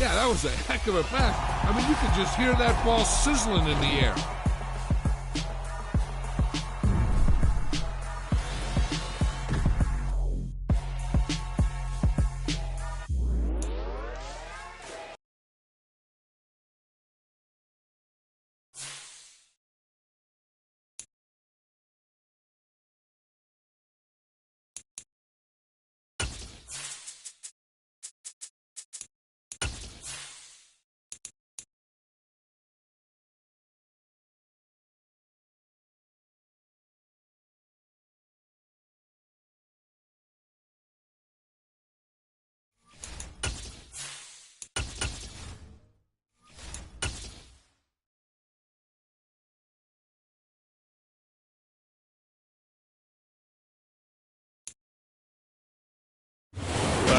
Yeah, that was a heck of a pass. I mean, you could just hear that ball sizzling in the air.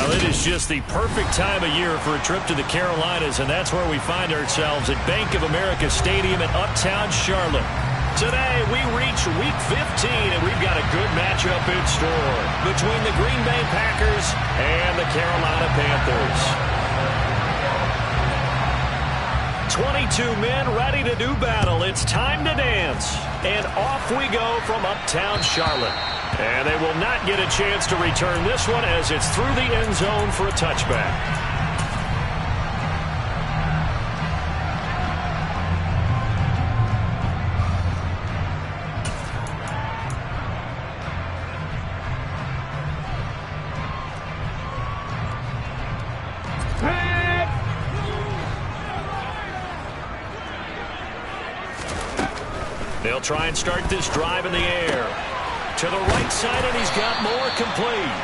It is just the perfect time of year for a trip to the Carolinas, and that's where we find ourselves at Bank of America Stadium in Uptown Charlotte. Today, we reach Week 15, and we've got a good matchup in store between the Green Bay Packers and the Carolina Panthers. 22 men ready to do battle. It's time to dance. And off we go from Uptown Charlotte. And they will not get a chance to return this one as it's through the end zone for a touchback. They'll try and start this drive in the air. To the right side, and he's got more complete.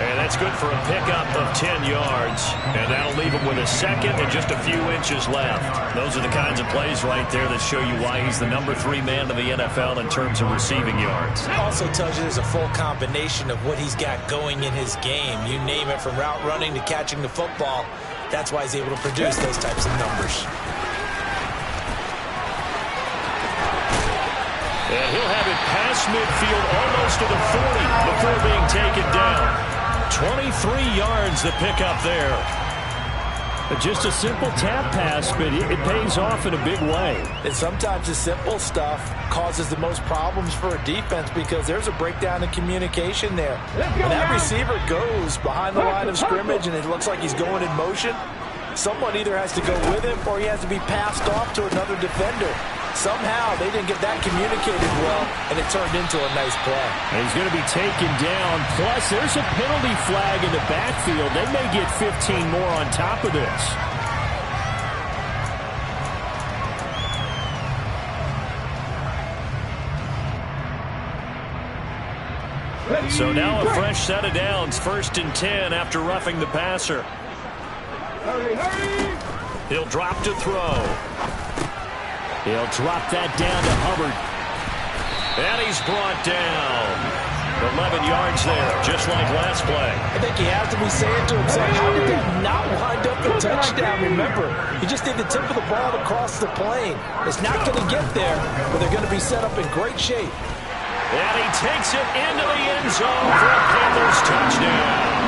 And that's good for a pickup of 10 yards. And that'll leave him with a second and just a few inches left. Those are the kinds of plays right there that show you why he's the number 3 man in the NFL in terms of receiving yards. It also tells you there's a full combination of what he's got going in his game. You name it, from route running to catching the football. That's why he's able to produce those types of numbers. And he'll have it past midfield almost to the 40 before being taken down. 23 yards to pick up there. Just a simple tap pass, but it pays off in a big way. And sometimes the simple stuff causes the most problems for a defense because there's a breakdown in communication there. When that receiver goes behind the line of scrimmage and it looks like he's going in motion, someone either has to go with him or he has to be passed off to another defender. Somehow they didn't get that communicated well, and it turned into a nice play. And he's going to be taken down. Plus, there's a penalty flag in the backfield. They may get 15 more on top of this. So now a fresh set of downs, 1st and 10 after roughing the passer. He'll drop to throw. He'll drop that down to Hubbard. And he's brought down. 11 yards there, just like last play. I think he has to be saying to himself, how did that not wind up a touchdown? Remember, he just did the tip of the ball across the plane. It's not going to get there, but they're going to be set up in great shape. And he takes it into the end zone for a Panthers touchdown.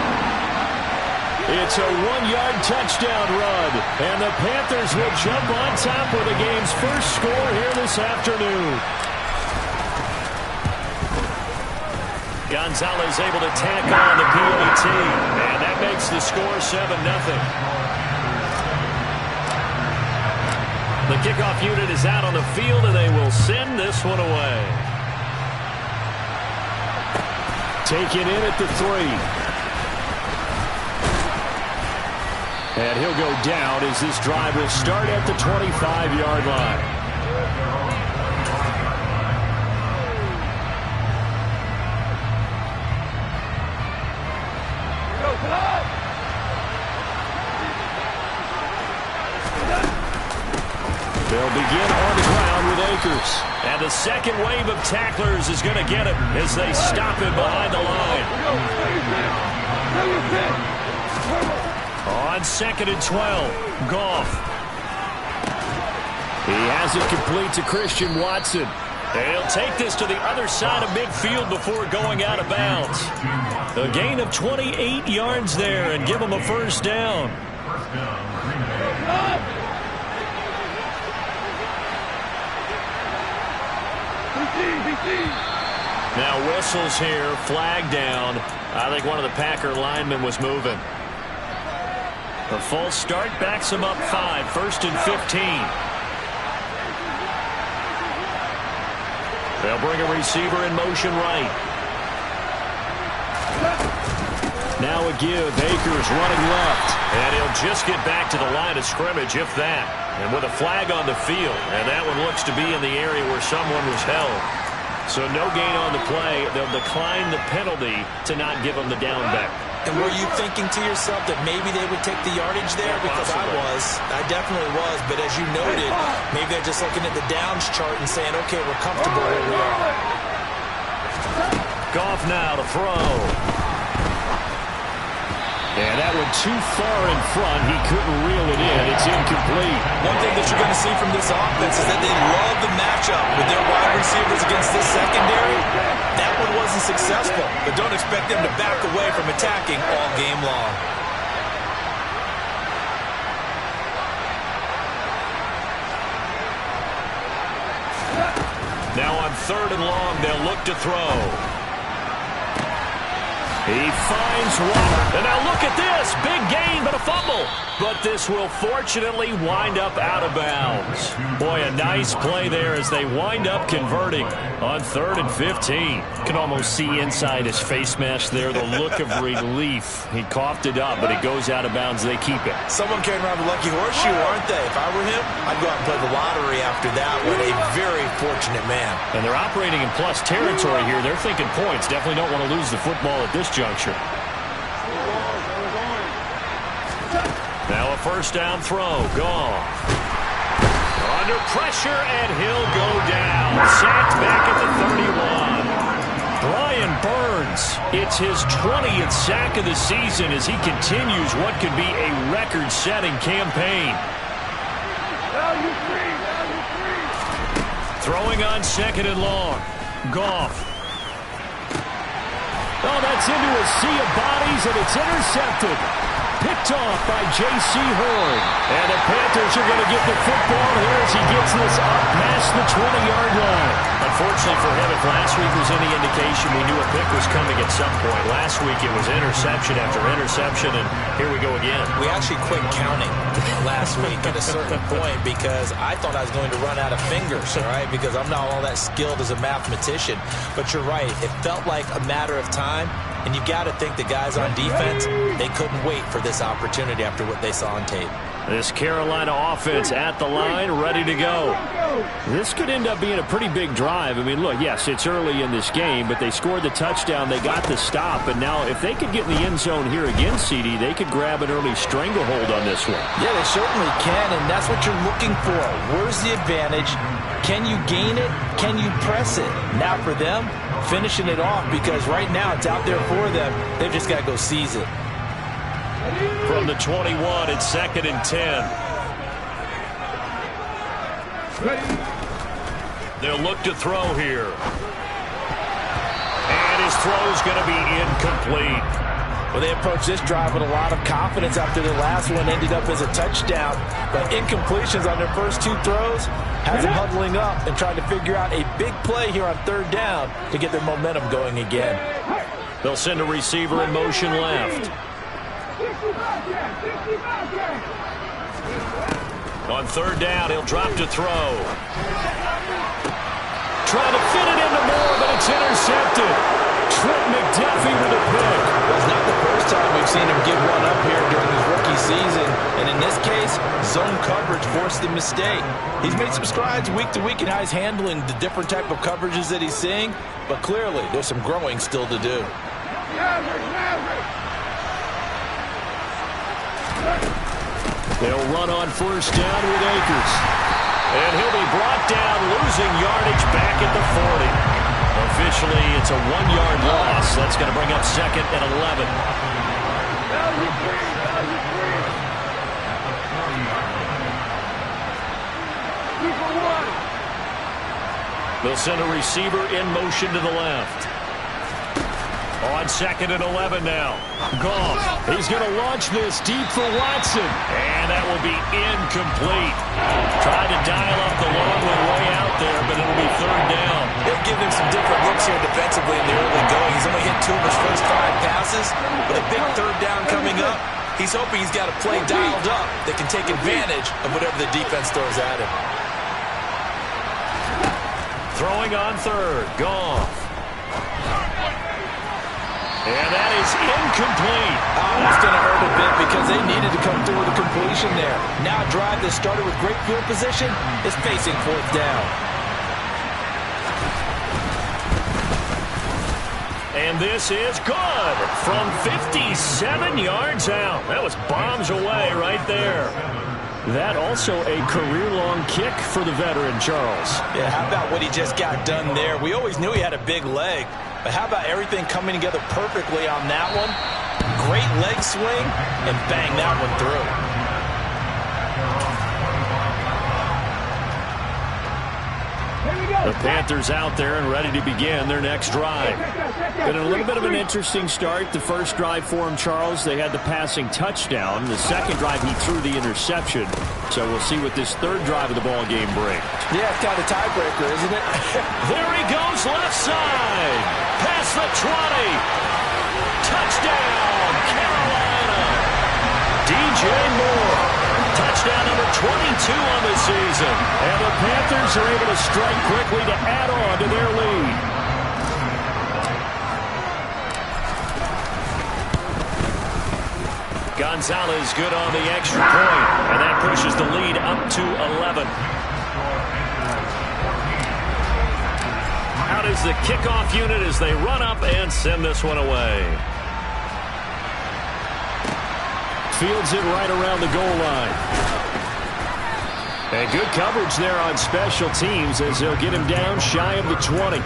It's a 1-yard touchdown run, and the Panthers will jump on top with the game's first score here this afternoon. Gonzalez able to tack on the PAT, and that makes the score 7-0. The kickoff unit is out on the field, and they will send this one away. Taken in at the 3. And he'll go down as this drive will start at the 25-yard line. They'll begin on the ground with Akers. And the second wave of tacklers is going to get him as they stop him behind the line. On 2nd and 12, Goff. He has it complete to Christian Watson. And he'll take this to the other side of midfield before going out of bounds. A gain of 28 yards there and give him a first down. Now whistles here, flag down. I think one of the Packer linemen was moving. A false start backs him up 5, 1st and 15. They'll bring a receiver in motion right. Now a give. Akers running left. And he'll just get back to the line of scrimmage, if that. And with a flag on the field. And that one looks to be in the area where someone was held. So no gain on the play. They'll decline the penalty to not give him the down back. And were you thinking to yourself that maybe they would take the yardage there? Because I definitely was. But as you noted, maybe they're just looking at the downs chart and saying, okay, we're comfortable where we are. Goff now to throw. And that one too far in front. He couldn't reel it in. It's incomplete. One thing that you're going to see from this offense is that they love the matchup with their wide receivers against this secondary. That one wasn't successful, but don't expect them to back away from attacking all game long. Now on 3rd and long, they'll look to throw. He finds one. And now look at this. Big gain, but a fumble. But this will fortunately wind up out of bounds. Boy, a nice play there as they wind up converting on 3rd and 15. Can almost see inside his face mask there the look of relief. He coughed it up, but it goes out of bounds. They keep it. Someone carrying around the lucky horseshoe, aren't they? If I were him, I'd go out and play the lottery after that. What a very fortunate man. And they're operating in plus territory here. They're thinking points. Definitely don't want to lose the football at this juncture. Now a 1st down throw. Goff. Under pressure, and he'll go down. Sacked back at the 31. Brian Burns, it's his 20th sack of the season as he continues what could be a record-setting campaign. Throwing on 2nd and long. Goff. Oh, that's into a sea of bodies, and it's intercepted. Picked off by J.C. Horn. And the Panthers are going to get the football here as he gets this up past the 20-yard line. Unfortunately for him, if last week was any indication, we knew a pick was coming at some point. Last week it was interception after interception, and here we go again. We actually quit counting last week at a certain point because I thought I was going to run out of fingers, all right, because I'm not all that skilled as a mathematician. But you're right. It felt like a matter of time. And you've got to think the guys on defense, they couldn't wait for this opportunity after what they saw on tape. This Carolina offense at the line, ready to go. This could end up being a pretty big drive. I mean, look, yes, it's early in this game, but they scored the touchdown. They got the stop. And now if they could get in the end zone here again, CD, they could grab an early stranglehold on this one. Yeah, they certainly can, and that's what you're looking for. Where's the advantage? Can you gain it? Can you press it? Now for them, finishing it off, because right now it's out there for them. They've just got to go seize it. From the 21, it's 2nd and 10. They'll look to throw here. And his throw's going to be incomplete. Well, they approached this drive with a lot of confidence after the last one ended up as a touchdown. But incompletions on their first 2 throws has them huddling up and trying to figure out a big play here on 3rd down to get their momentum going again. They'll send a receiver in motion left. On 3rd down, he'll drop to throw. Trying to fit it into Moore, but it's intercepted. Trent McDuffie with a pick. Well, it's not the first time we've seen him give one up here during his rookie season. And in this case, zone coverage forced the mistake. He's made some strides week to week in how he's handling the different type of coverages that he's seeing. But clearly, there's some growing still to do. They'll run on 1st down with Akers. And he'll be brought down, losing yardage back at the 40. Officially, it's a 1-yard loss. That's going to bring up 2nd and 11. They'll send a receiver in motion to the left. On 2nd and 11 now. Goff. He's going to launch this deep for Watson. And that will be incomplete. Tried to dial up the long one way out there, but it'll be 3rd down. They're giving him some different looks here defensively in the early going. He's only hit 2 of his first 5 passes. With a big 3rd down coming up, he's hoping he's got a play dialed up that can take advantage of whatever the defense throws at him. Throwing on 3rd. Goff. And that is incomplete. That's going to hurt a bit because they needed to come through with a completion there. Now a drive that started with great field position is facing 4th down. And this is good from 57 yards out. That was bombs away right there. That also a career-long kick for the veteran, Charles. Yeah, how about what he just got done there? We always knew he had a big leg, but how about everything coming together perfectly on that one? Great leg swing, and bang that one through. The Panthers out there and ready to begin their next drive. Been a little bit of an interesting start. The first drive for him, Charles, they had the passing touchdown. The second drive, he threw the interception. So we'll see what this 3rd drive of the ball game brings. Yeah, it's kind of a tiebreaker, isn't it? There he goes left side. Past the 20. Touchdown, Carolina. DJ Moore. Touchdown number 22 on the season. And the Panthers are able to strike quickly to add on to their lead. Gonzalez good on the extra point, and that pushes the lead up to 11. Out is the kickoff unit as they run up and send this one away. Fields it right around the goal line. And good coverage there on special teams as they'll get him down shy of the 20.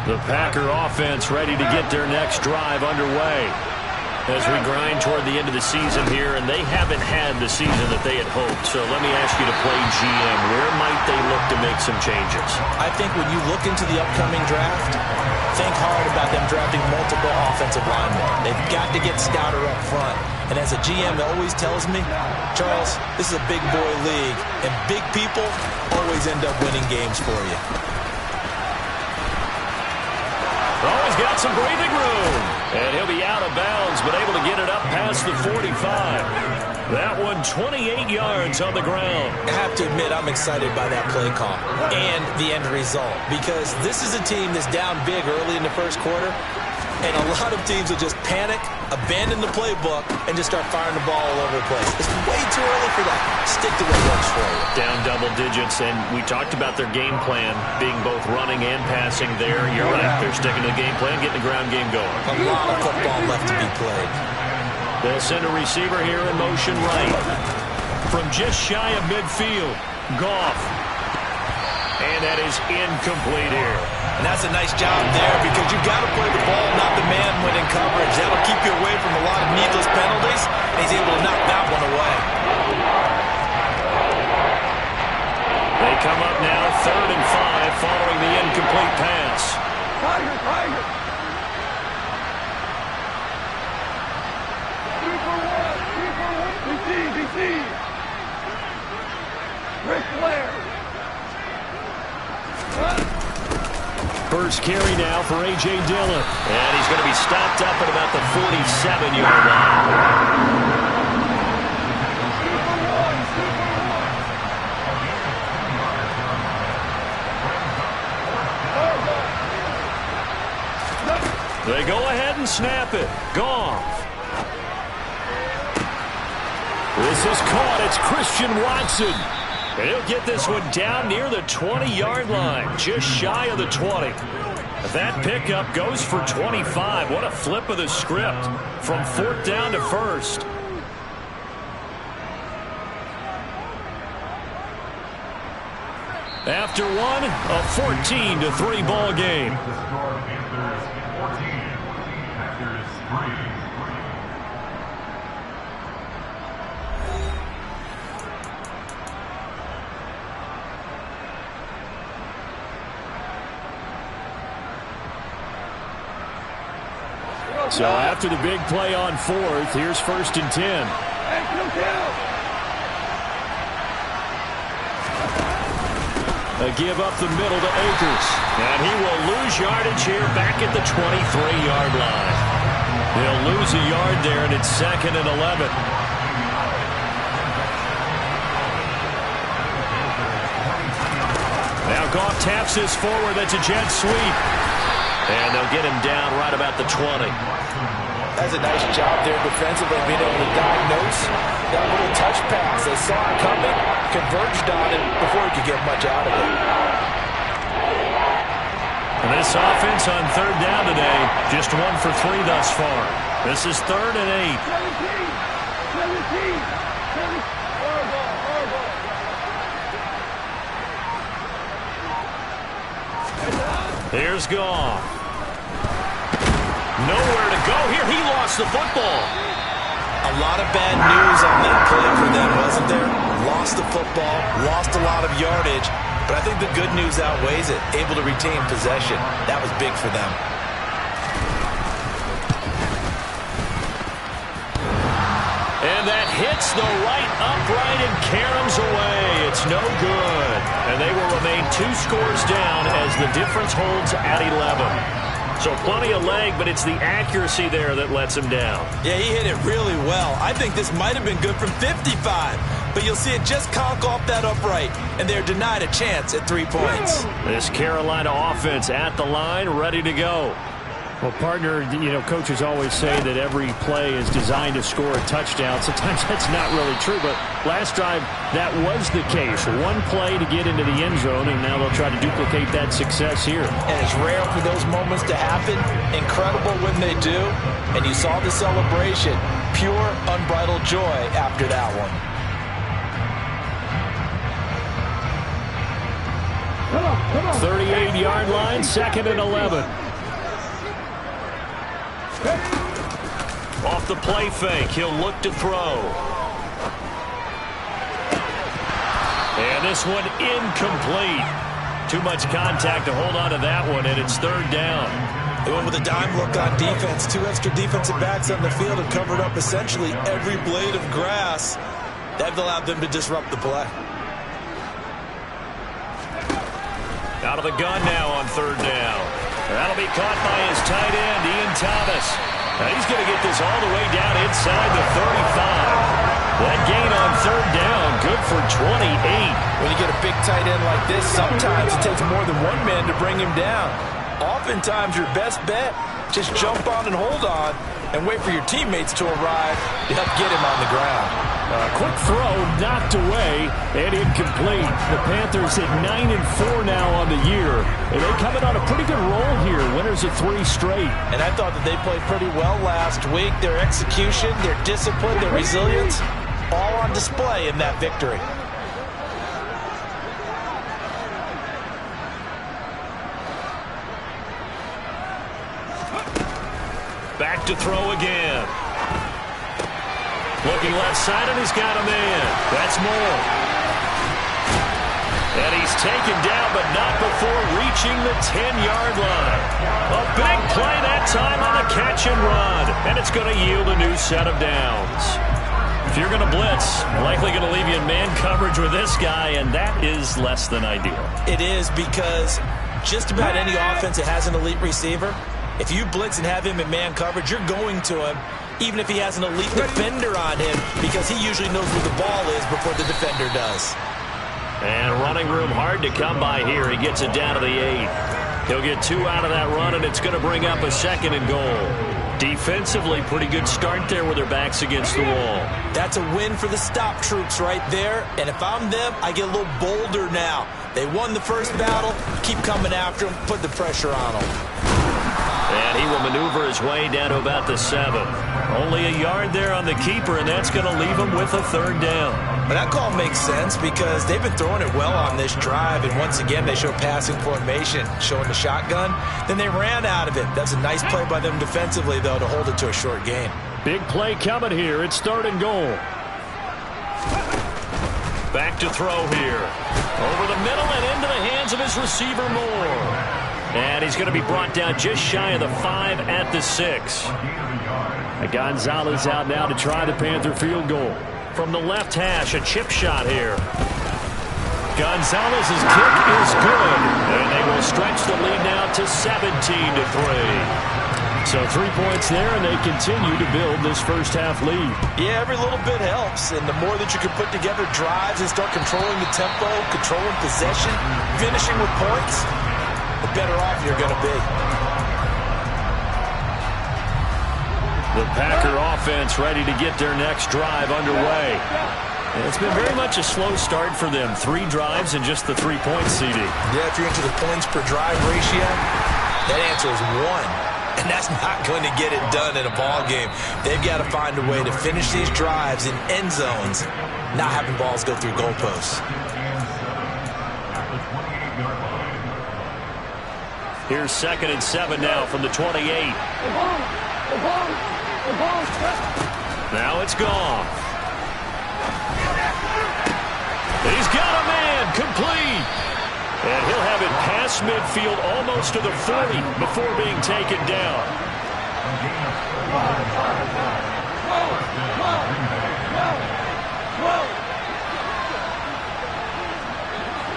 The Packer offense ready to get their next drive underway as we grind toward the end of the season here, and they haven't had the season that they had hoped. So let me ask you to play GM. Where might they look to make some changes? I think when you look into the upcoming draft, think hard about them drafting multiple offensive linemen. They've got to get Scouter up front. And as a GM always tells me, Charles, this is a big boy league, and big people always end up winning games for you. Oh, he's got some breathing room. And he'll be out of bounds, but able to get it up past the 45. That one 28 yards on the ground. I have to admit, I'm excited by that play call and the end result, because this is a team that's down big early in the first quarter, and a lot of teams will just panic, abandon the playbook, and just start firing the ball all over the place. It's way too early for that. Stick to what works for you. Down double digits, and we talked about their game plan being both running and passing there. You're right. They're sticking to the game plan, getting the ground game going. A lot of football left to be played. They'll send a receiver here in motion right. From just shy of midfield, Goff. And that is incomplete here. And that's a nice job there, because you've got to play the ball, not the man when in coverage. That'll keep you away from a lot of needless penalties, and he's able to knock that one away. They come up now 3rd and 5 following the incomplete pass. Tiger, Tiger. 3 for 1. DC. Ric Flair. First carry now for A.J. Dillon. And he's going to be stopped up at about the 47-yard line. They go ahead and snap it. Goff. This is caught. It's Christian Watson. And he'll get this one down near the 20-yard line, just shy of the 20. That pickup goes for 25. What a flip of the script from 4th down to 1st. After one, a 14-3 ball game. So after the big play on fourth, here's 1st and 10. Hey, kill. A give up the middle to Akers. And he will lose yardage here back at the 23-yard line. He'll lose a yard there, and it's 2nd and 11. Now Goff taps this forward. That's a jet sweep. And they'll get him down right about the 20. That's a nice job there defensively, being able to diagnose that little touch pass. They saw it coming, converged on it before he could get much out of it. And this offense on 3rd down today, just 1 for 3 thus far. This is 3rd and 8. 17. Here's Goff. Nowhere to go here. He lost the football. A lot of bad news on that play for them, wasn't there? Lost the football, lost a lot of yardage, but I think the good news outweighs it. Able to retain possession. That was big for them. And that hits the right upright and caroms away. It's no good. And they will remain 2 scores down as the difference holds at 11. So plenty of leg, but it's the accuracy there that lets him down. Yeah, he hit it really well. I think this might have been good from 55. But you'll see it just conk off that upright, and they're denied a chance at 3 points. This Carolina offense at the line, ready to go. Well, partner, coaches always say that every play is designed to score a touchdown. Sometimes that's not really true, but last drive, that was the case. 1 play to get into the end zone, and now they'll try to duplicate that success here. And it's rare for those moments to happen. Incredible when they do. And you saw the celebration. Pure, unbridled joy after that one. Come on. 38-yard line, 2nd and 11. Off the play fake, he'll look to throw. And this one incomplete. Too much contact to hold on to that one, and it's 3rd down. They went with a dime look on defense. 2 extra defensive backs on the field and covered up essentially every blade of grass. That allowed them to disrupt the play. Out of the gun now on 3rd down. That'll be caught by his tight end, Ian Thomas. Now he's going to get this all the way down inside the 35. That gain on 3rd down, good for 28. When you get a big tight end like this, sometimes it takes more than one man to bring him down. Oftentimes, your best bet, just jump on and hold on and wait for your teammates to arrive to help get him on the ground. Quick throw, knocked away, and incomplete. The Panthers at 9-4 now on the year, and they come in on a pretty good roll here, winners of 3 straight. And I thought that they played pretty well last week. Their execution, their discipline, their resilience, all on display in that victory. Back to throw again. Looking left side, and he's got a man. That's Moore. And he's taken down, but not before reaching the 10-yard line. A big play that time on the catch and run. And it's going to yield a new set of downs. If you're going to blitz, likely going to leave you in man coverage with this guy, and that is less than ideal. It is, because just about any offense that has an elite receiver, if you blitz and have him in man coverage, you're going to him, even if he has an elite defender on him, because he usually knows where the ball is before the defender does. And running room hard to come by here. He gets it down to the 8. He'll get 2 out of that run, and it's going to bring up a 2nd and goal. Defensively, pretty good start there with their backs against the wall. That's a win for the stop troops right there. And if I'm them, I get a little bolder now. They won the first battle. Keep coming after them. Put the pressure on them. And he will maneuver his way down to about the 7. Only a yard there on the keeper, and that's going to leave him with a 3rd down. But that call makes sense because they've been throwing it well on this drive, and once again they show passing formation, showing the shotgun. Then they ran out of it. That's a nice play by them defensively, though, to hold it to a short gain. Big play coming here. It's 3rd and goal. Back to throw here. Over the middle and into the hands of his receiver, Moore. And he's going to be brought down just shy of the 5 at the 6. Gonzalez out now to try the Panther field goal. From the left hash, a chip shot here. Gonzalez's kick is good. And they will stretch the lead now to 17-3. So 3 points there, and they continue to build this first half lead. Yeah, every little bit helps, and the more that you can put together drives and start controlling the tempo, controlling possession, finishing with points, the better off you're going to be. The Packer offense ready to get their next drive underway. It's been very much a slow start for them. 3 drives and just the 3 points, CD. Yeah, if you're into the points per drive ratio, that answer is 1. And that's not going to get it done in a ball game. They've got to find a way to finish these drives in end zones, not having balls go through goalposts. Here's 2nd and 7 now from the 28. Now it's gone. He's got a man complete. And he'll have it past midfield almost to the 40 before being taken down.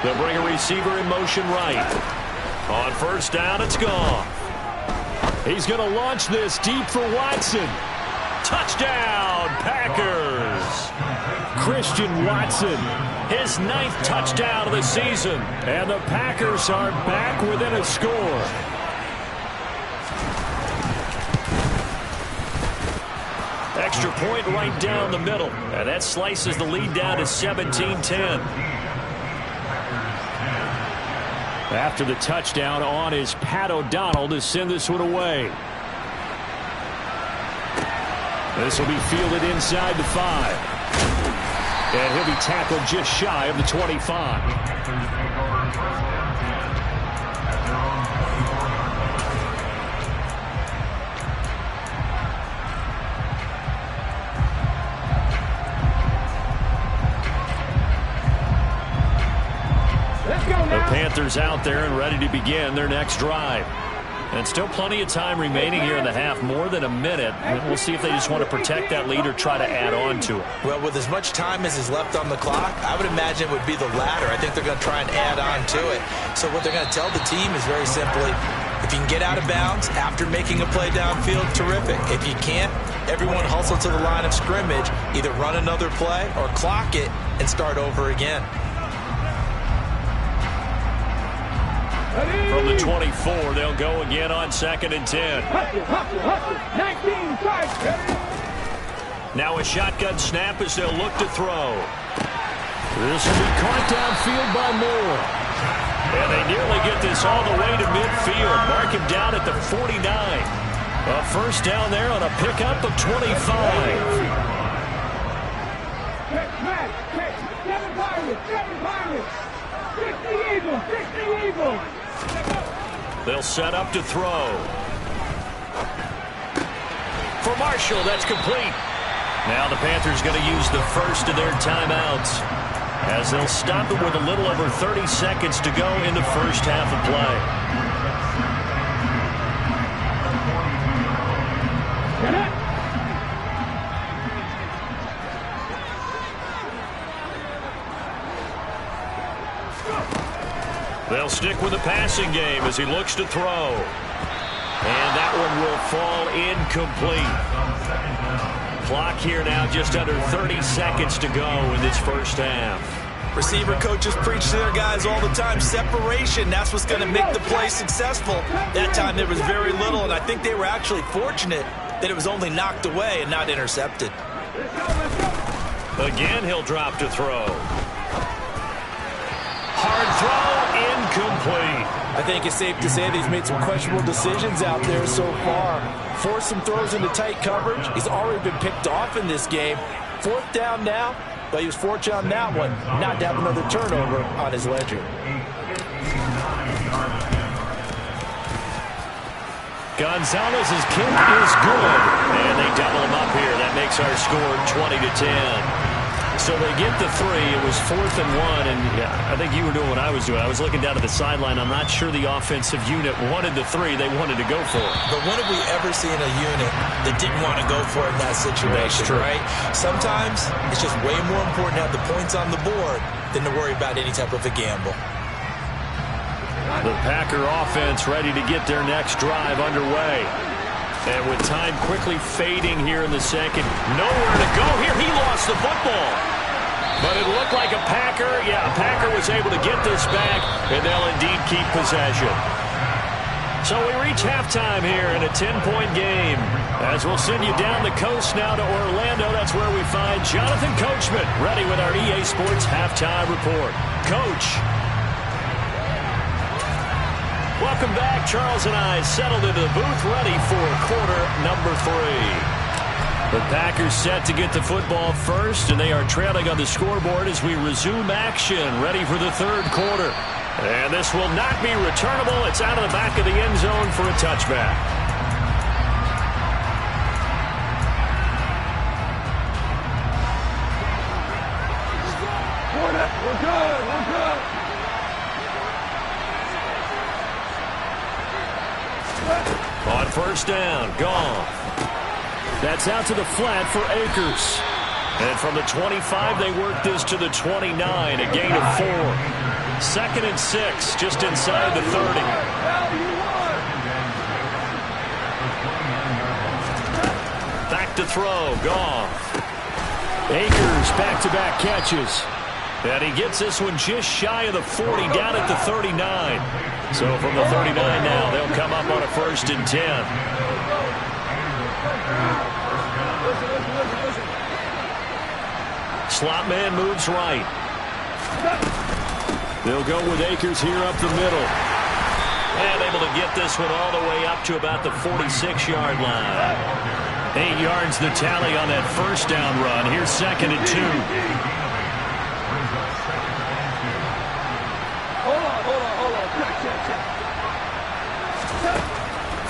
They'll bring a receiver in motion right. On first down, it's gone. He's going to launch this deep for Watson. Touchdown, Packers. Christian Watson. His 9th touchdown of the season. And the Packers are back within a score. Extra point right down the middle. And that slices the lead down to 17-10. After the touchdown on is Pat O'Donnell to send this one away. This will be fielded inside the 5. And he'll be tackled just shy of the 25. The Panthers out there and ready to begin their next drive. And still plenty of time remaining here in the half, more than a minute. We'll see if they just want to protect that lead or try to add on to it. Well, with as much time as is left on the clock, I would imagine it would be the latter. I think they're going to try and add on to it. So what they're going to tell the team is very simply, if you can get out of bounds after making a play downfield, terrific. If you can't, everyone hustle to the line of scrimmage, either run another play or clock it and start over again. From the 24, they'll go again on 2nd and 10. Now a shotgun snap as they'll look to throw. This will be caught downfield by Moore. And they nearly get this all the way to midfield. Mark him down at the 49. A first down there on a pickup of 25. They'll set up to throw. For Marshall, that's complete. Now the Panthers going to use the first of their timeouts as they'll stop it with a little over 30 seconds to go in the first half of play. They'll stick with the passing game as he looks to throw. And that one will fall incomplete. Clock here now just under 30 seconds to go in this first half. Receiver coaches preach to their guys all the time. Separation, that's what's going to make the play successful. That time there was very little, and I think they were actually fortunate that it was only knocked away and not intercepted. Again, he'll drop to throw. Hard throw, incomplete. I think it's safe to say that he's made some questionable decisions out there so far. Forced some throws into tight coverage. He's already been picked off in this game. 4th down now, but he was fortunate on that one not to have another turnover on his ledger. Gonzalez's kick is good, and they double him up here. That makes our score 20-10. So they get the 3. It was 4th and 1, and yeah, I think you were doing what I was doing. I was looking down at the sideline. I'm not sure the offensive unit wanted the 3. They wanted to go for it. But when have we ever seen a unit that didn't want to go for it in that situation, right? Sometimes it's just way more important to have the points on the board than to worry about any type of a gamble. The Packer offense ready to get their next drive underway. And with time quickly fading here in the second, nowhere to go here. He lost the football. But it looked like a Packer. Yeah, a Packer was able to get this back, and they'll indeed keep possession. So we reach halftime here in a 10-point game. As we'll send you down the coast now to Orlando, that's where we find Jonathan Coachman, ready with our EA Sports Halftime Report. Coach. Welcome back. Charles and I settled into the booth, ready for quarter number 3. The Packers set to get the football first, and they are trailing on the scoreboard as we resume action, ready for the third quarter. And this will not be returnable. It's out of the back of the end zone for a touchback. We're good. We're good. On first down, Goff. That's out to the flat for Akers. And from the 25, they work this to the 29, a gain of 4. 2nd and 6, just inside the 30. Back to throw, Goff. Akers back-to-back catches. And he gets this one just shy of the 40, down at the 39. So from the 39 now, they'll come up on a 1st and 10. Slot man moves right. They'll go with Akers here up the middle. And able to get this one all the way up to about the 46-yard line. 8 yards the tally on that first down run. Here's 2nd and 2.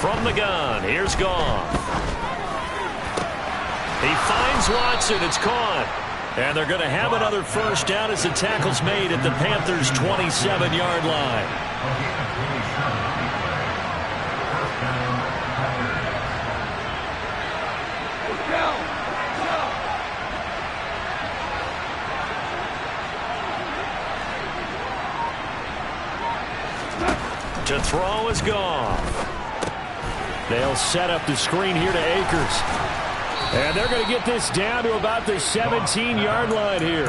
From the gun, here's Goff. He finds Watson. It's caught. And they're going to have another first down as the tackle's made at the Panthers' 27-yard line. To throw is Goff. They'll set up the screen here to Akers. And they're going to get this down to about the 17-yard line here.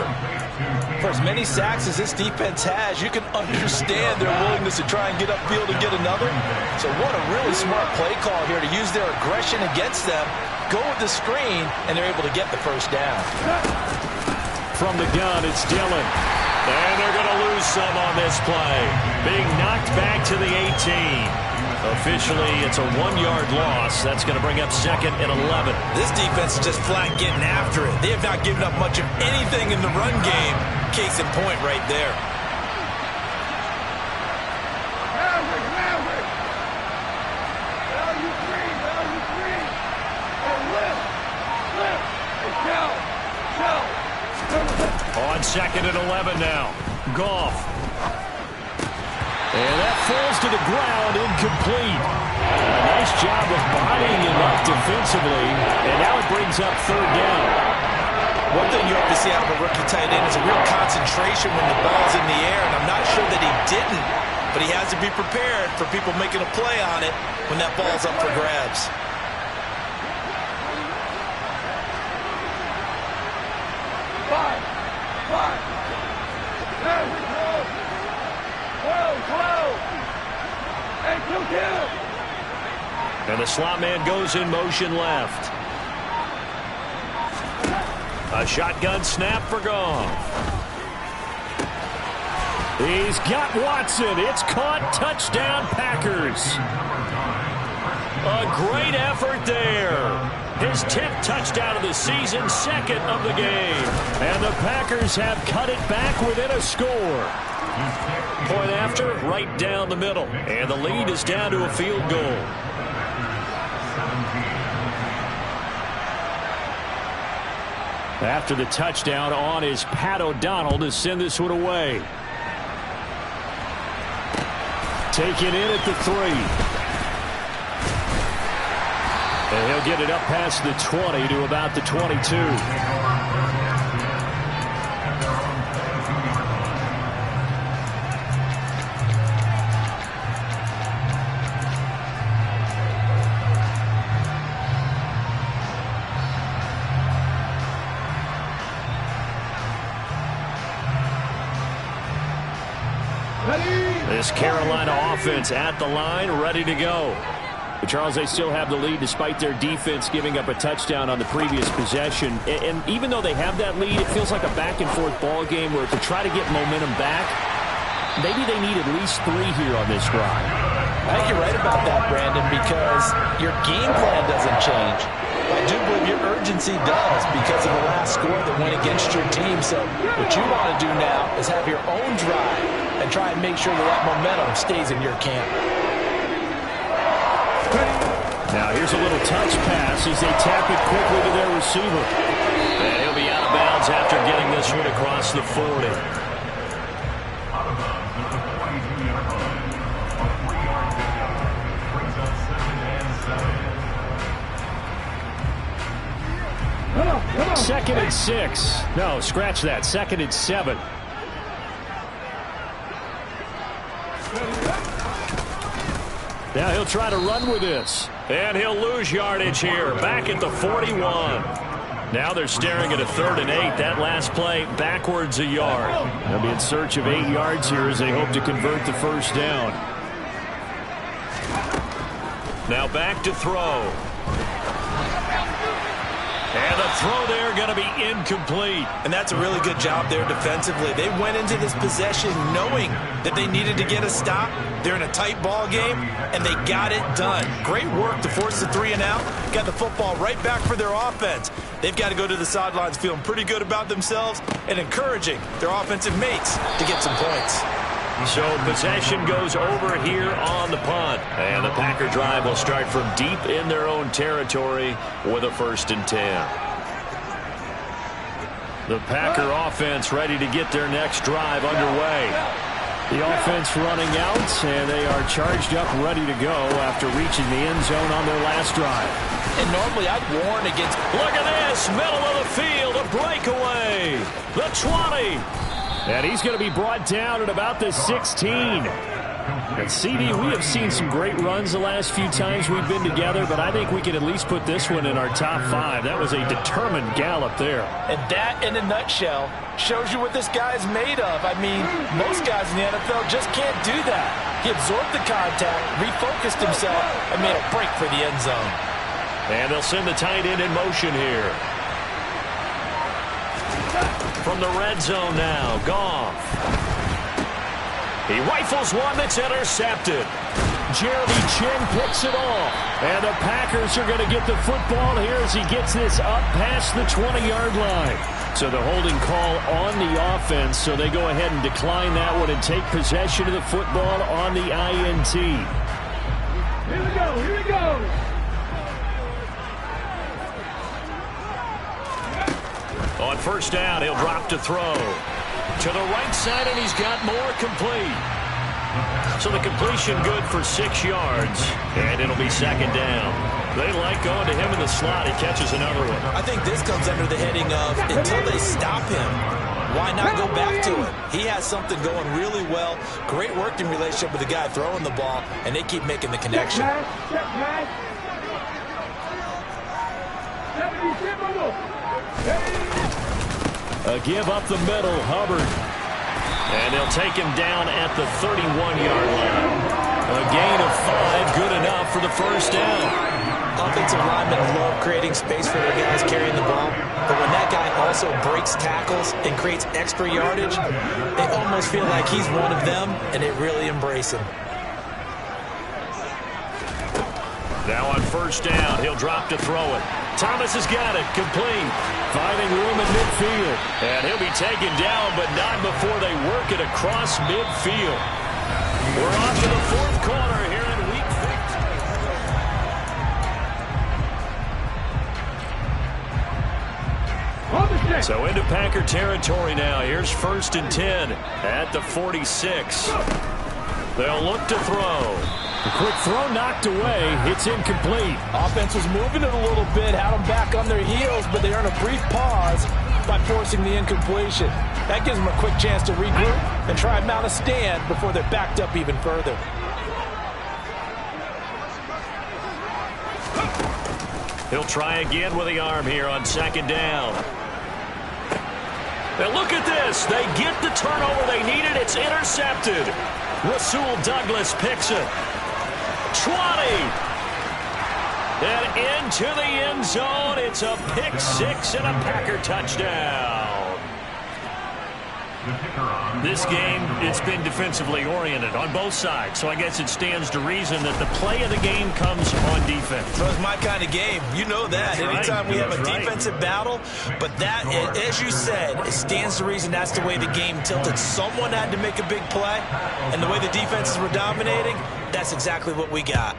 For as many sacks as this defense has, you can understand their willingness to try and get upfield and get another. So what a really smart play call here to use their aggression against them, go with the screen, and they're able to get the first down. From the gun, it's Dillon. And they're going to lose some on this play. Being knocked back to the 18. Officially, it's a 1-yard loss. That's going to bring up 2nd and 11. This defense is just flat getting after it. They have not given up much of anything in the run game. Case in point right there. On 2nd and 11 now. Goff. And that falls to the ground, incomplete. A nice job of bodying him up defensively, and now it brings up 3rd down. One thing you have to see out of a rookie tight end is a real concentration when the ball's in the air, and I'm not sure that he didn't, but he has to be prepared for people making a play on it when that ball's up for grabs. And the slot man goes in motion left. A shotgun snap for Goff. He's got Watson. It's caught. Touchdown, Packers. A great effort there. His 10th touchdown of the season, 2nd of the game. And the Packers have cut it back within a score. Point after, right down the middle. And the lead is down to a field goal. After the touchdown, on is Pat O'Donnell to send this one away. Taken in at the 3. And he'll get it up past the 20 to about the 22. This Carolina offense at the line, ready to go. But Charles, they still have the lead despite their defense giving up a touchdown on the previous possession. And even though they have that lead, it feels like a back-and-forth ball game where to try to get momentum back, maybe they need at least 3 here on this drive. I think you're right about that, Brandon, because your game plan doesn't change. I do believe your urgency does because of the last score that went against your team. So what you want to do now is have your own drive and try and make sure that momentum stays in your camp. Now here's a little touch pass as they tap it quickly to their receiver. And he'll be out of bounds after getting this one across the 40. Second and 6. No, scratch that. Second and 7. Now he'll try to run with this. And he'll lose yardage here. Back at the 41. Now they're staring at a 3rd and 8. That last play backwards a yard. They'll be in search of 8 yards here as they hope to convert the first down. Now back to throw. And the throw there going to be incomplete. And that's a really good job there defensively. They went into this possession knowing that they needed to get a stop. They're in a tight ball game, and they got it done. Great work to force the 3 and out. Got the football right back for their offense. They've got to go to the sidelines feeling pretty good about themselves and encouraging their offensive mates to get some points. So possession goes over here on the punt. And the Packer drive will start from deep in their own territory with a 1st and 10. The Packer offense ready to get their next drive underway. The offense running out, and they are charged up, ready to go after reaching the end zone on their last drive. And normally I'd warn against... Look at this, middle of the field, a breakaway. The 20. And he's going to be brought down at about the 16. And CD, we have seen some great runs the last few times we've been together, but I think we can at least put this one in our top 5. That was a determined gallop there. And that, in a nutshell, shows you what this guy's made of. I mean, most guys in the NFL just can't do that. He absorbed the contact, refocused himself, and made a break for the end zone. And they'll send the tight end in motion here. From the red zone now, Goff. He rifles one that's intercepted. Jeremy Chinn picks it off. And the Packers are going to get the football here as he gets this up past the 20-yard line. So the holding call on the offense, so they go ahead and decline that one and take possession of the football on the INT. Here we go, here we go. On 1st down, he'll drop to throw. To the right side, and he's got more complete. So the completion good for 6 yards, and it'll be 2nd down. They like going to him in the slot. He catches another one. I think this comes under the heading of until they stop him, why not go back to him? He has something going really well. Great working relationship with the guy throwing the ball, and they keep making the connection. A give up the middle, Hubbard. And they'll take him down at the 31-yard line. A gain of 5, good enough for the 1st down. Offensive linemen love creating space for their guys carrying the ball. But when that guy also breaks tackles and creates extra yardage, they almost feel like he's one of them, and they really embrace him. Now on 1st down, he'll drop to throw it. Thomas has got it, complete. Finding room in midfield. And he'll be taken down, but not before they work it across midfield. We're off to the 4th quarter here in Week 15. So into Packer territory now. Here's 1st and 10 at the 46. They'll look to throw. The quick throw knocked away. It's incomplete. Offense was moving it a little bit, had them back on their heels, but they earn a brief pause by forcing the incompletion. That gives them a quick chance to regroup and try and mount a stand before they're backed up even further. He'll try again with the arm here on 2nd down. Now look at this. They get the turnover they needed. It's intercepted. Rasul Douglas picks it. 20. And into the end zone. It's a pick 6 and a Packer touchdown. This game, it's been defensively oriented on both sides, so I guess it stands to reason that the play of the game comes on defense. So it's my kind of game. You know that. That's anytime right. we have a That's defensive battle, but that, as you said, it stands to reason that's the way the game tilted. Someone had to make a big play, and the way the defenses were dominating, that's exactly what we got.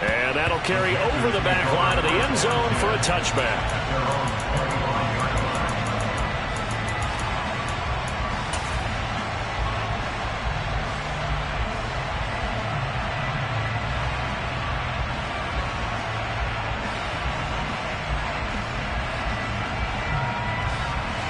And that'll carry over the back line of the end zone for a touchback.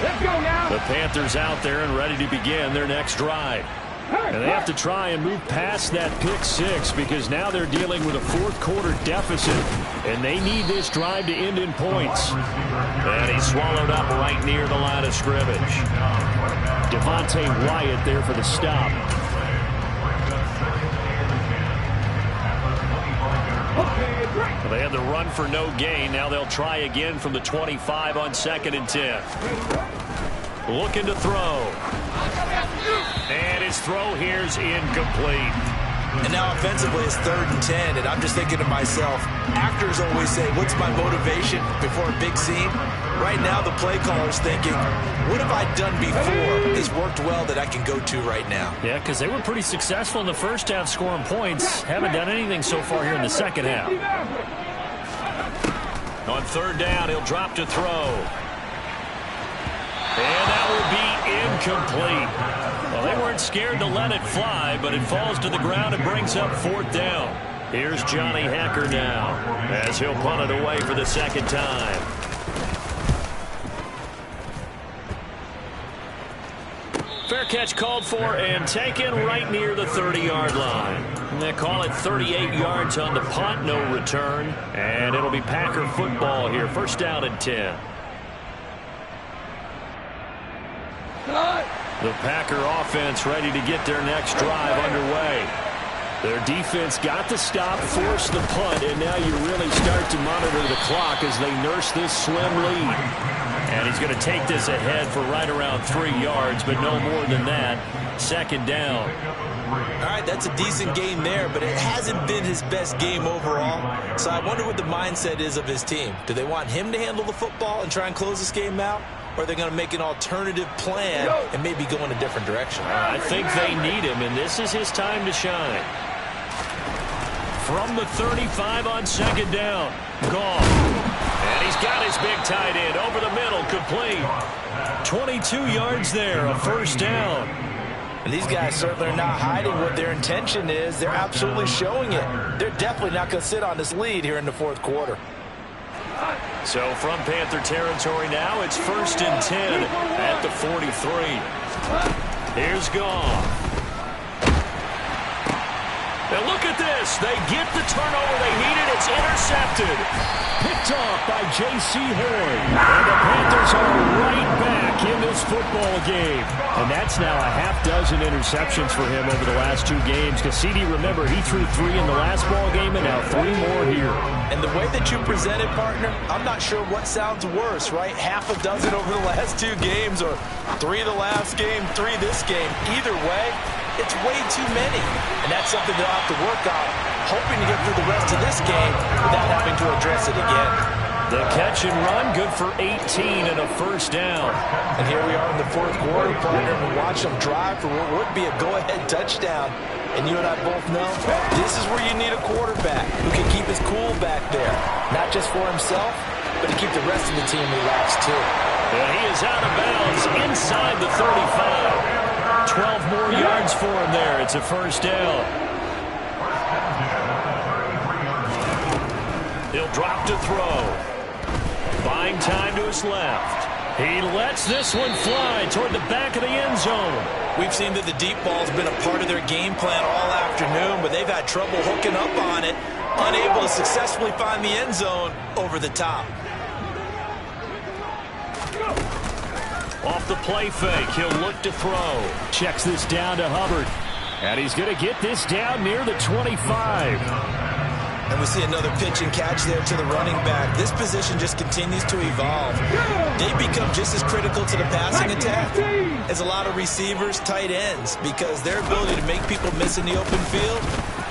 Let's go now. The Panthers out there and ready to begin their next drive. And they have to try and move past that pick 6 because now they're dealing with a 4th quarter deficit, and they need this drive to end in points. And he's swallowed up right near the line of scrimmage. Devontae Wyatt there for the stop. They had the run for no gain. Now they'll try again from the 25 on 2nd and 10. Looking to throw. And his throw here's incomplete. And now offensively it's 3rd and 10, and I'm just thinking to myself, actors always say, what's my motivation before a big scene? Right now the play caller's thinking, what have I done before that's worked well that I can go to right now? Yeah, because they were pretty successful in the first half scoring points. Haven't done anything so far here in the second half. On 3rd down, he'll drop to throw. And that will be incomplete. Well, they weren't scared to let it fly, but it falls to the ground and brings up 4th down. Here's Johnny Hekker now as he'll punt it away for the 2nd time. Fair catch called for and taken right near the 30-yard line. And they call it 38 yards on the punt, no return. And it'll be Packer football here, 1st down and 10. The Packer offense ready to get their next drive underway. Their defense got the stop, forced the punt, and now you really start to monitor the clock as they nurse this slim lead. And he's going to take this ahead for right around 3 yards, but no more than that. 2nd down. All right, that's a decent game there, but it hasn't been his best game overall. So I wonder what the mindset is of his team. Do they want him to handle the football and try and close this game out? Or are they going to make an alternative plan and maybe go in a different direction? I think they need him, and this is his time to shine. From the 35 on 2nd down. Gone. And he's got his big tight end over the middle, complete. 22 yards there, a 1st down. And these guys certainly are not hiding what their intention is. They're absolutely showing it. They're definitely not going to sit on this lead here in the 4th quarter. So from Panther territory now, it's 1st and 10 at the 43. Here's Goff. Now look at this. They get the turnover they needed. It's intercepted. Picked off by J.C. Horn. And the Panthers are right back in this football game. And that's now a half-dozen interceptions for him over the last 2 games. Because CD, remember, he threw 3 in the last ball game and now 3 more here. And the way that you present it, partner, I'm not sure what sounds worse, right? Half a dozen over the last 2 games or 3 the last game, 3 this game. Either way, it's way too many. And that's something they'll have to work on, hoping to get through the rest of this game without having to address it again. The catch and run, good for 18 and a first down. And here we are in the fourth quarter, partner, and watch them drive for what would be a go-ahead touchdown. And you and I both know this is where you need a quarterback who can keep his cool back there. Not just for himself, but to keep the rest of the team relaxed too. And he is out of bounds inside the 35. 12 more yards for him there. It's a first down. He'll drop to throw. Buying time to his left. He lets this one fly toward the back of the end zone. We've seen that the deep ball's been a part of their game plan all afternoon, but they've had trouble hooking up on it, unable to successfully find the end zone over the top. Off the play fake, he'll look to throw. Checks this down to Hubbard. And he's going to get this down near the 25. And we see another pitch and catch there to the running back. This position just continues to evolve. They become just as critical to the passing attack as a lot of receivers, tight ends, because their ability to make people miss in the open field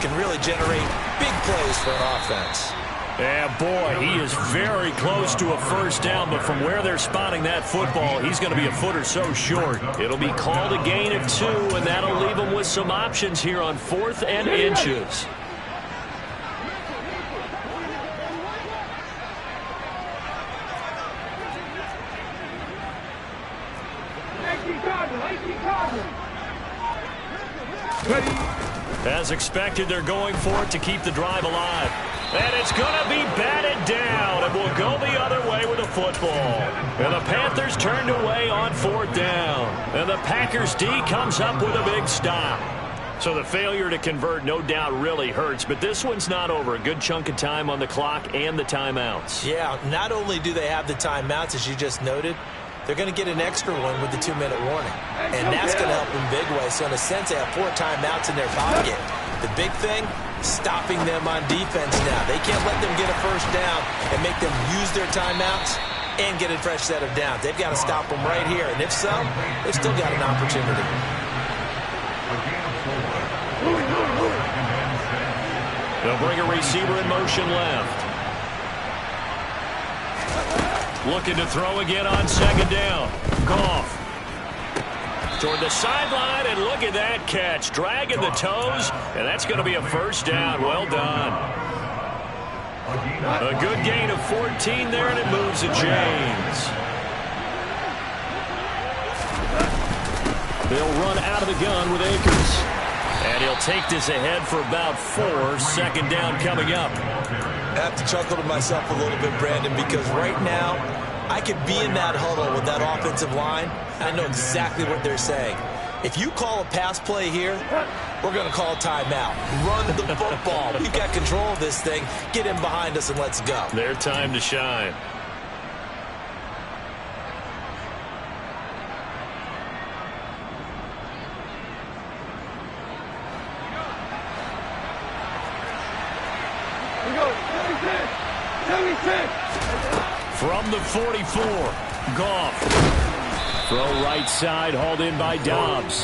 can really generate big plays for an offense. Yeah, boy, he is very close to a first down, but from where they're spotting that football, he's going to be a foot or so short. It'll be called a gain of 2, and that'll leave him with some options here on 4th and inches. As expected, they're going for it to keep the drive alive. And it's going to be batted down, and will go the other way with the football. And the Panthers turned away on 4th down. And the Packers D comes up with a big stop. So the failure to convert, no doubt, really hurts. But this one's not over. A good chunk of time on the clock and the timeouts. Yeah, not only do they have the timeouts, as you just noted, they're going to get an extra one with the 2-minute warning. And that's going to help in big way. So in a sense, they have 4 timeouts in their pocket. The big thing, stopping them on defense now. They can't let them get a first down and make them use their timeouts and get a fresh set of downs. They've got to stop them right here. And if so, they've still got an opportunity. They'll bring a receiver in motion left. Looking to throw again on 2nd down. Goff toward the sideline, and look at that catch. Dragging the toes, and that's going to be a first down. Well done. A good gain of 14 there, and it moves to James. They'll run out of the gun with Akers. And he'll take this ahead for about 4. 2nd down coming up. I have to chuckle to myself a little bit, Brandon, because right now I could be in that huddle with that offensive line. I know exactly what they're saying. If you call a pass play here, we're going to call a timeout. Run the football. We've got control of this thing. Get in behind us and let's go. Their time to shine. From the 44, Goff. Throw right side, hauled in by Dobbs.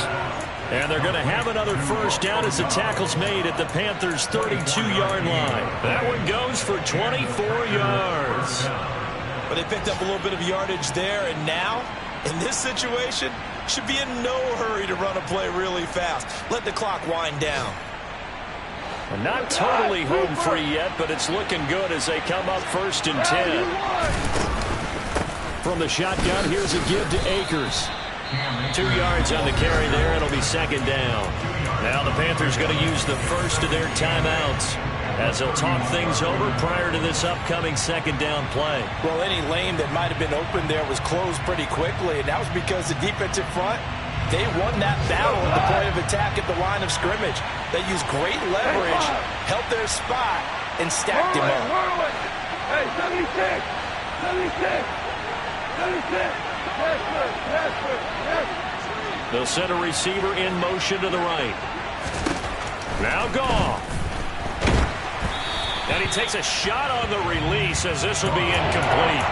And they're going to have another first down as the tackle's made at the Panthers' 32-yard line. That one goes for 24 yards. But they picked up a little bit of yardage there, and now, in this situation, should be in no hurry to run a play really fast. Let the clock wind down. Not totally home free yet, but it's looking good as they come up 1st and 10. From the shotgun, here's a give to Akers. 2 yards on the carry there. It'll be 2nd down. Now the Panthers going to use the first of their timeouts as they'll talk things over prior to this upcoming 2nd down play. Well, any lane that might have been open there was closed pretty quickly, and that was because the defensive front, they won that battle at the point of attack at the line of scrimmage. They used great leverage, held their spot, and stacked him up. Hey, 76! 76! 76! They'll send a receiver in motion to the right. Now Goff. And he takes a shot on the release as this will be incomplete.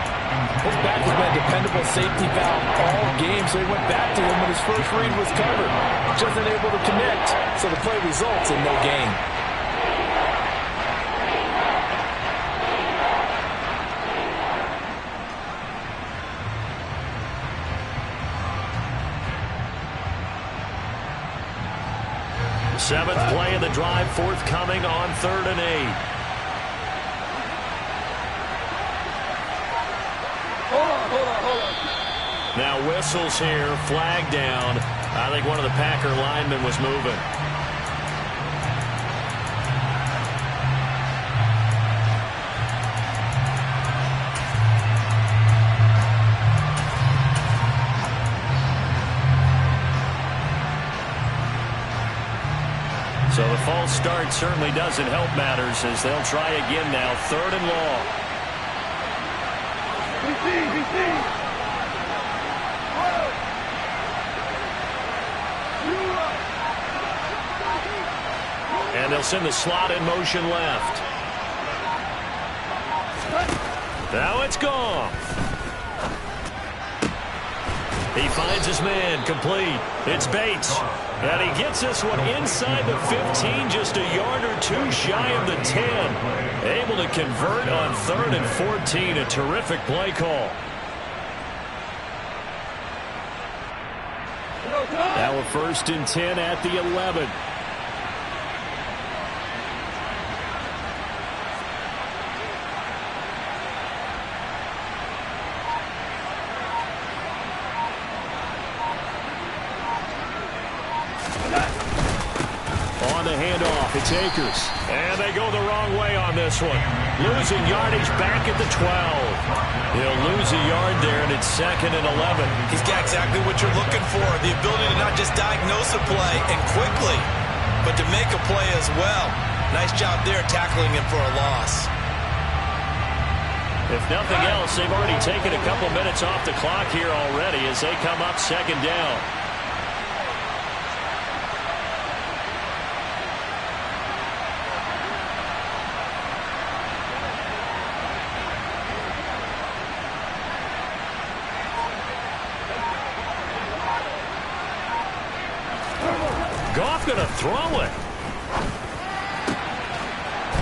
His back has been a dependable safety valve all game, so he went back to him when his first read was covered. Just unable to connect, so the play results in no gain. Seventh play of the drive forthcoming on 3rd and 8. Hold on. Now whistles here, flag down. I think one of the Packer linemen was moving. So the false start certainly doesn't help matters as they'll try again now. 3rd and long. BC. And they'll send the slot in motion left. Now it's gone. He finds his man, complete. It's Bates. And he gets this one inside the 15, just a yard or two shy of the 10. Able to convert on 3rd and 14, a terrific play call. Now a 1st and 10 at the 11. It's Akers. And they go the wrong way on this one. Losing yardage back at the 12. He'll lose a yard there, and it's 2nd and 11. He's got exactly what you're looking for, the ability to not just diagnose a play and quickly, but to make a play as well. Nice job there tackling him for a loss. If nothing else, they've already taken a couple minutes off the clock here already as they come up 2nd down. Goff going to throw it.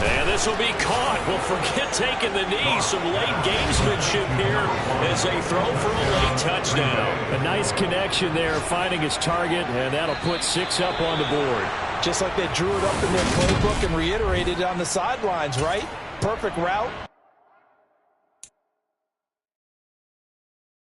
And this will be caught. Well, forget taking the knee. Some late gamesmanship here as they throw for a late touchdown. A nice connection there, finding his target, and that'll put 6 up on the board. Just like they drew it up in their playbook and reiterated it on the sidelines, right? Perfect route,